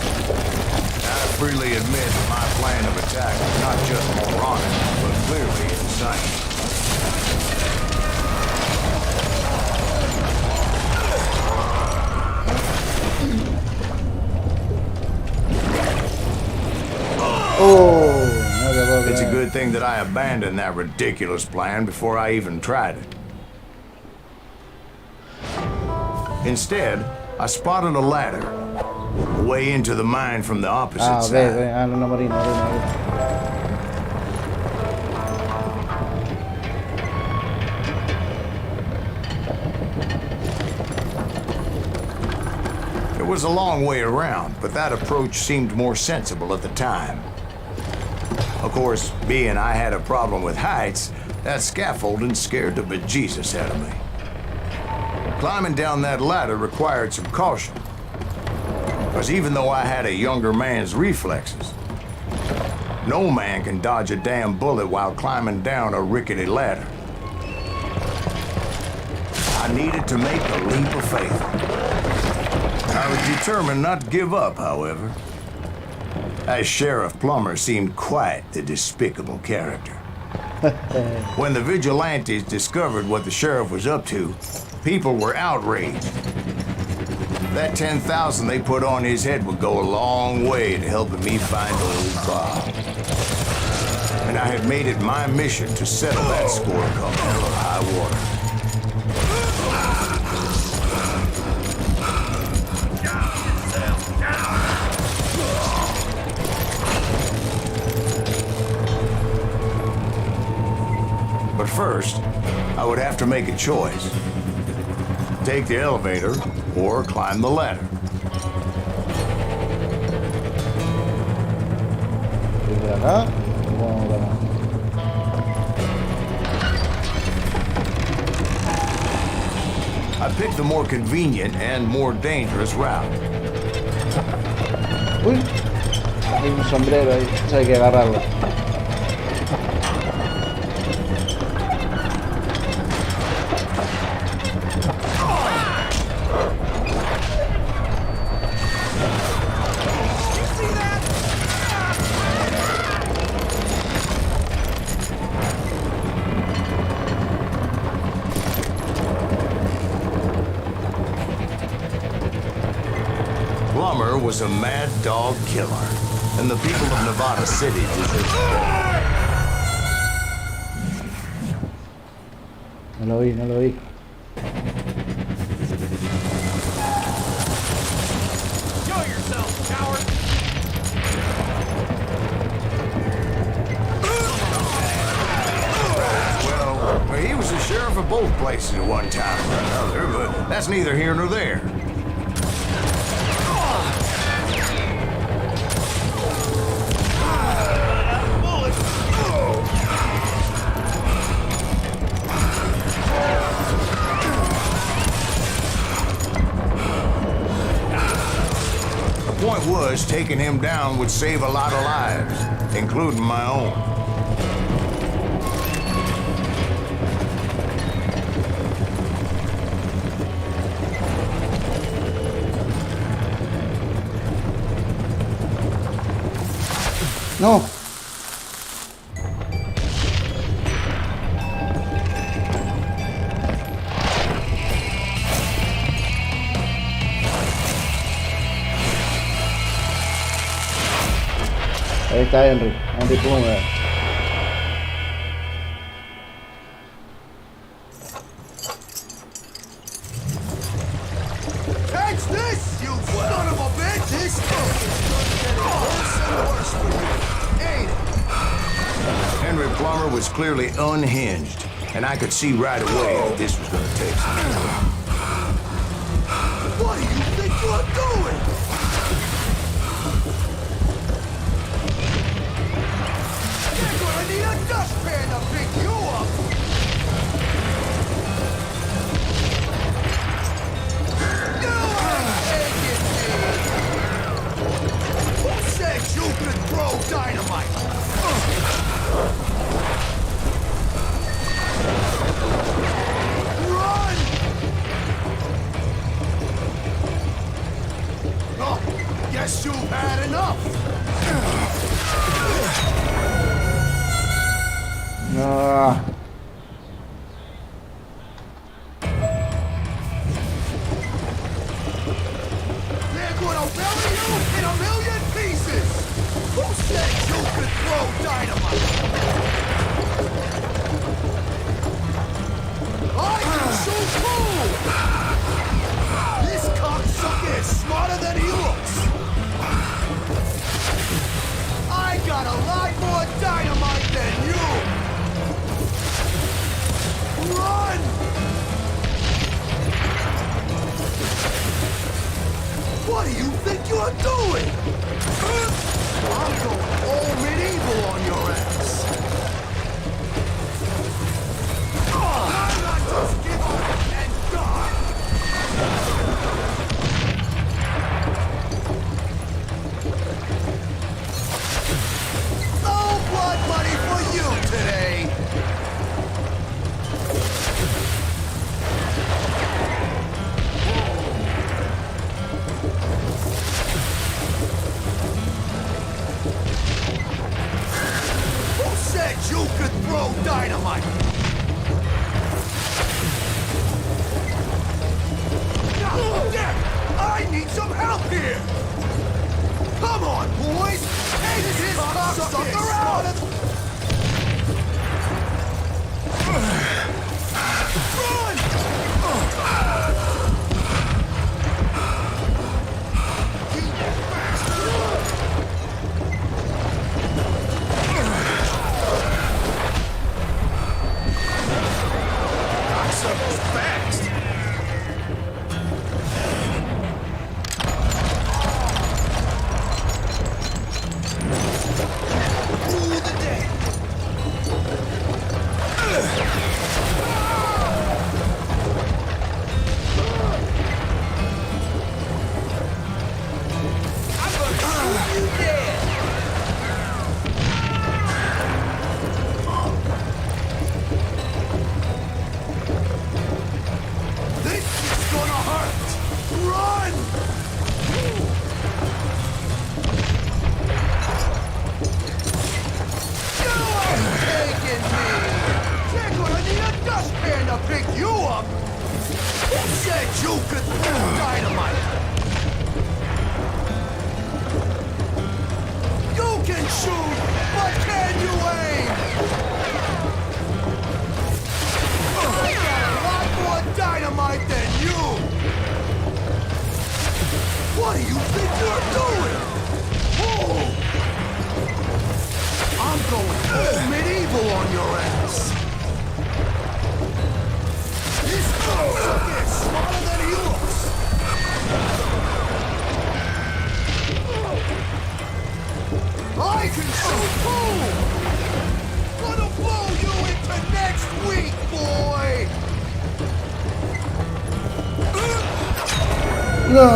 I freely admit that my plan of attack was not just moronic, but clearly insane. Oh, no te puedo It's a creer. good thing that I abandoned that ridiculous plan before I even tried it. Instead, I spotted a ladder, a way into the mine from the opposite Ah, ok, side. ok. Ah, no, no morí, no morí, no morí. It was a long way around, but that approach seemed more sensible at the time. Of course, being I had a problem with heights, that scaffolding scared the bejesus out of me. Climbing down that ladder required some caution. Because even though I had a younger man's reflexes, no man can dodge a damn bullet while climbing down a rickety ladder. I needed to make a leap of faith. I was determined not to give up, however, as Sheriff Plummer seemed quite the despicable character. When the vigilantes discovered what the sheriff was up to, people were outraged. That 10,000 they put on his head would go a long way to helping me find old Bob. And I had made it my mission to settle that score come hell or high water. But first, I would have to make a choice. Take the elevator or climb the ladder. ¿Desde acá? ¿Cómo vamos acá? I picked the more convenient and more dangerous route. Uy, hay un sombrero ahí, eso hay que agarrarlo. Plummer was a mad dog killer, and the people of Nevada City deserved it. No lo vi, no lo vi. Show yourself, coward! Well, he was the sheriff of both places at one time or another, but that's neither here nor there. The point was, taking him down would save a lot of lives, including my own. No. Ahí está Henry. Henry Plummer. Catch this, you son of a bitch! This is getting worse and worse for you, ain't it? Henry Plummer was clearly unhinged, and I could see right away that this was going to take some time. What do you think you're doing? You're gonna need a dustpan to pick you up! You ain't taking me! Who said you could throw dynamite? Run! Oh, guess you've had enough! No. They're gonna bury you in a million pieces! Who said you could throw dynamite? I can shoot too! This cocksucker is smarter than he looks! I got a lot more dynamite than you! Run! What do you think you're doing? I'm going all medieval on your ass! Why not just give up and die? boys! Take this cocksucker out! Run! Cocksucker's fast. Rule the day! I'm gonna shoot you dead! This is gonna hurt! Run! You ain't taking me! You're gonna need a dustpan to pick you up! Who said you could throw dynamite? You can shoot, but can you aim? I got a lot more dynamite than you! What do you think you're doing? Oh! I'm going full medieval on your ass! This cocksucker is smarter than he looks! I can shoot too! Gonna blow you into next week, boy! No.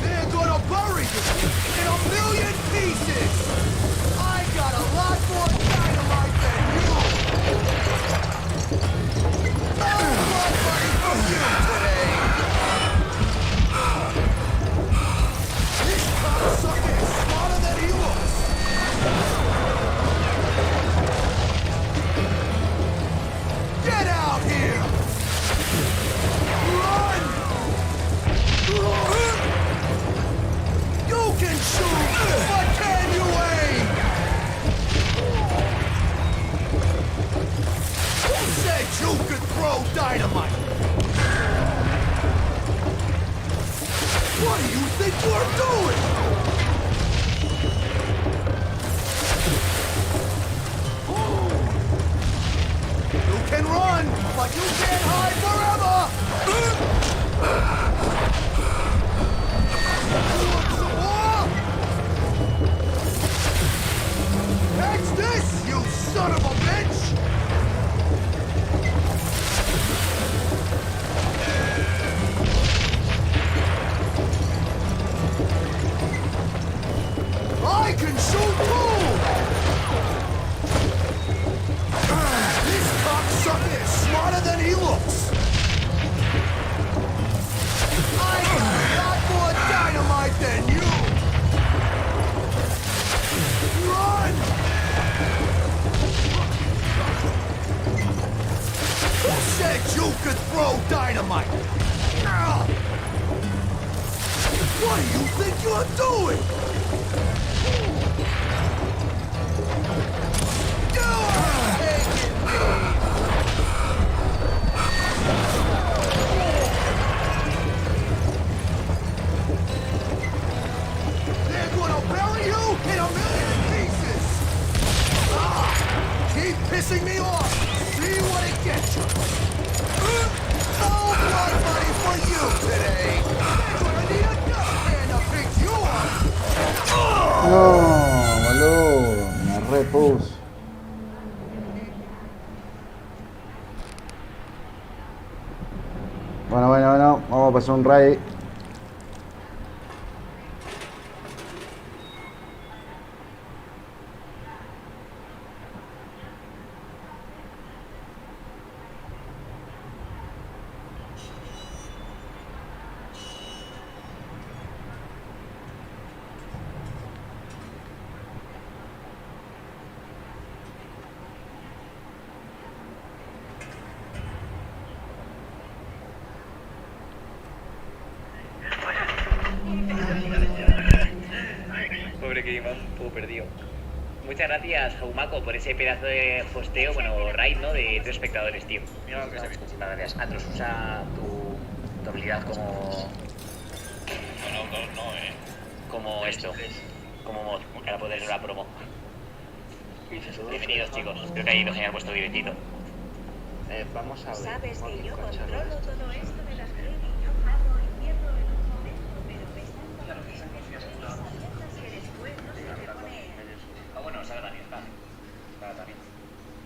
They're gonna bury you in a million pieces! I got a lot more dynamite than you! No blood money for you today! This cocksucker is smarter than he looks! Get out here! Run! You can shoot, but can you aim? Who said you could throw dynamite? What do you think you're doing? You can run, but you can't hide forever! Catch this, you son of a bitch! I can shoot too! This cocksucker is smarter than he looks! I got a lot more dynamite than you! Run! Who said you could throw dynamite? Ah! What do you think you're doing? You are taking me! They're gonna bury you in a million pieces! Ah! Keep pissing me off! See what it gets you! No blood money for you today! They're gonna need a dustpan to pick you up! No, boludo. Me repuso. Bueno. Vamos a pasar un raid. que me han un poco perdido. Muchas gracias, Jaumaco, por ese pedazo de hosteo, bueno, raid, ¿no? De 3 espectadores, tío. Mira lo que sabes. Muchísimas gracias. Atros, usa tu habilidad como... Como esto. Como mod, para poder la promo. Bienvenidos, chicos. Espero que haya ido genial vuestro directito. Vamos a ver. Sabes que yo controlo todo esto de las redes. Yo hago y pierdo en un momento, pero me están dando